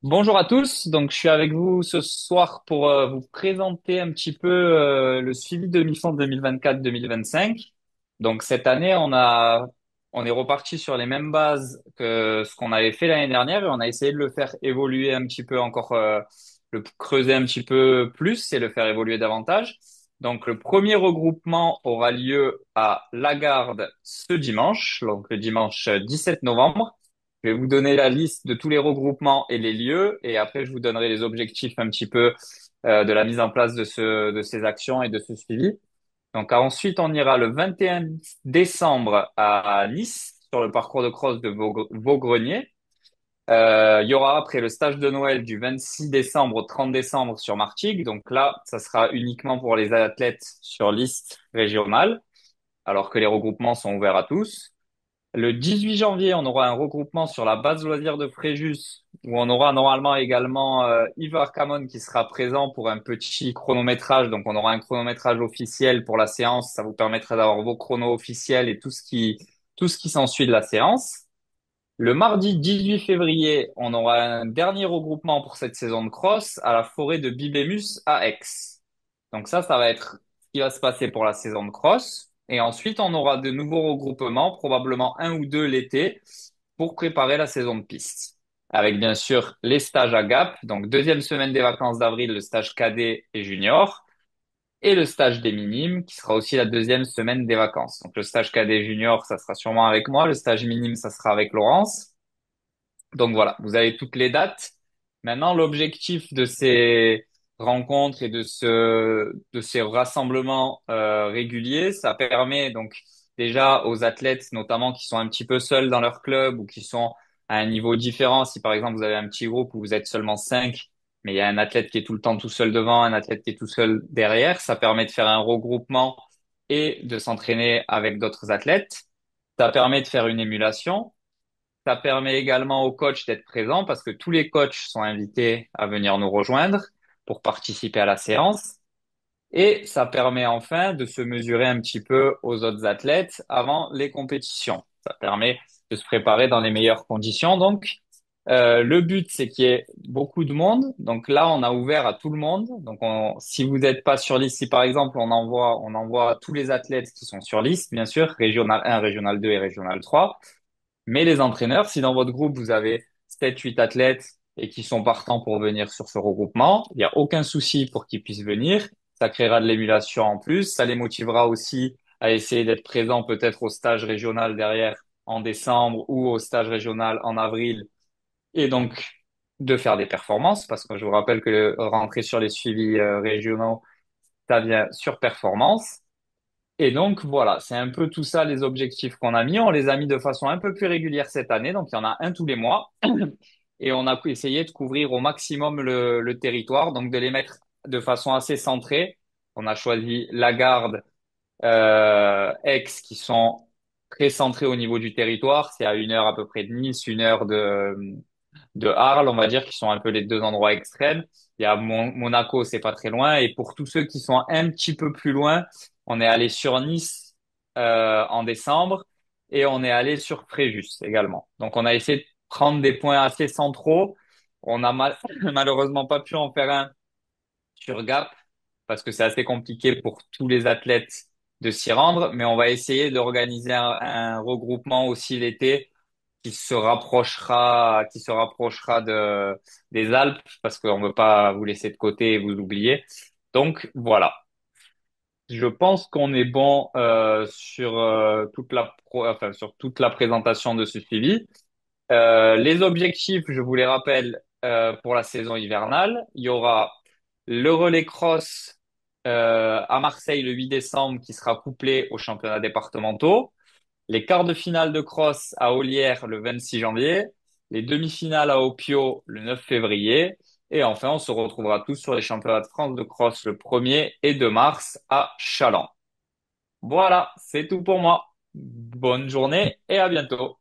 Bonjour à tous, donc je suis avec vous ce soir pour vous présenter un petit peu le suivi demi-fond 2024-2025. Donc cette année, on est reparti sur les mêmes bases que ce qu'on avait fait l'année dernière et on a essayé de le faire évoluer un petit peu encore, le creuser un petit peu plus et le faire évoluer davantage. Donc le premier regroupement aura lieu à Lagarde ce dimanche, donc le dimanche 17 novembre. Je vais vous donner la liste de tous les regroupements et les lieux, et après je vous donnerai les objectifs un petit peu de la mise en place de ces actions et de ce suivi. Donc ensuite, on ira le 21 décembre à Nice sur le parcours de cross de Vaugrenier. Il y aura après le stage de Noël du 26 décembre au 30 décembre sur Martigues. Donc là, ça sera uniquement pour les athlètes sur liste régionale, alors que les regroupements sont ouverts à tous. Le 18 janvier, on aura un regroupement sur la base loisirs de Fréjus, où on aura normalement également Yves Arcamon qui sera présent pour un petit chronométrage. Donc, on aura un chronométrage officiel pour la séance. Ça vous permettra d'avoir vos chronos officiels et tout ce qui s'ensuit de la séance. Le mardi 18 février, on aura un dernier regroupement pour cette saison de cross à la forêt de Bibémus à Aix. Donc ça va être ce qui va se passer pour la saison de cross. Et ensuite, on aura de nouveaux regroupements, probablement un ou deux l'été, pour préparer la saison de piste. Avec bien sûr les stages à Gap, donc deuxième semaine des vacances d'avril, le stage cadet et junior, et le stage des minimes, qui sera aussi la deuxième semaine des vacances. Donc le stage cadet et junior, ça sera sûrement avec moi, le stage minime, ça sera avec Laurence. Donc voilà, vous avez toutes les dates. Maintenant, l'objectif de ces rencontres et de ces rassemblements réguliers, ça permet donc déjà aux athlètes, notamment qui sont un petit peu seuls dans leur club ou qui sont à un niveau différent. Si par exemple vous avez un petit groupe où vous êtes seulement cinq, mais il y a un athlète qui est tout le temps tout seul devant, un athlète qui est tout seul derrière, ça permet de faire un regroupement et de s'entraîner avec d'autres athlètes. Ça permet de faire une émulation. Ça permet également aux coachs d'être présents parce que tous les coachs sont invités à venir nous rejoindre pour participer à la séance. Et ça permet enfin de se mesurer un petit peu aux autres athlètes avant les compétitions. Ça permet de se préparer dans les meilleures conditions. Donc, le but, c'est qu'il y ait beaucoup de monde. Donc là, on a ouvert à tout le monde. Donc, si vous n'êtes pas sur liste, si par exemple, on envoie tous les athlètes qui sont sur liste, bien sûr, régional 1, régional 2 et régional 3. Mais les entraîneurs, si dans votre groupe, vous avez 7, 8 athlètes et qui sont partants pour venir sur ce regroupement, il n'y a aucun souci pour qu'ils puissent venir. Ça créera de l'émulation en plus. Ça les motivera aussi à essayer d'être présents peut-être au stage régional derrière en décembre ou au stage régional en avril et donc de faire des performances parce que je vous rappelle que rentrer sur les suivis régionaux, ça vient sur performance. Et donc voilà, c'est un peu tout ça les objectifs qu'on a mis. On les a mis de façon un peu plus régulière cette année, donc il y en a un tous les mois. Et on a essayé de couvrir au maximum le territoire, donc de les mettre de façon assez centrée. On a choisi Lagarde, Aix, qui sont très centrés au niveau du territoire. C'est à 1 heure à peu près de Nice, 1 heure de Arles, on va dire, qui sont un peu les deux endroits extrêmes. Il y a Monaco, c'est pas très loin. Et pour tous ceux qui sont un petit peu plus loin, on est allé sur Nice en décembre et on est allé sur Fréjus également. Donc on a essayé de prendre des points assez centraux. On a malheureusement pas pu en faire un sur Gap parce que c'est assez compliqué pour tous les athlètes de s'y rendre, mais on va essayer d'organiser un regroupement aussi l'été qui se rapprochera des Alpes parce qu'on ne veut pas vous laisser de côté et vous oublier. Donc voilà. Je pense qu'on est bon sur enfin, sur toute la présentation de ce suivi. Les objectifs, je vous les rappelle pour la saison hivernale. Il y aura le relais cross à Marseille le 8 décembre qui sera couplé aux championnats départementaux, les quarts de finale de cross à Ollières le 26 janvier, les demi-finales à Opio le 9 février, et enfin on se retrouvera tous sur les championnats de France de cross le 1er et 2 mars à Châlons. Voilà, c'est tout pour moi. Bonne journée et à bientôt.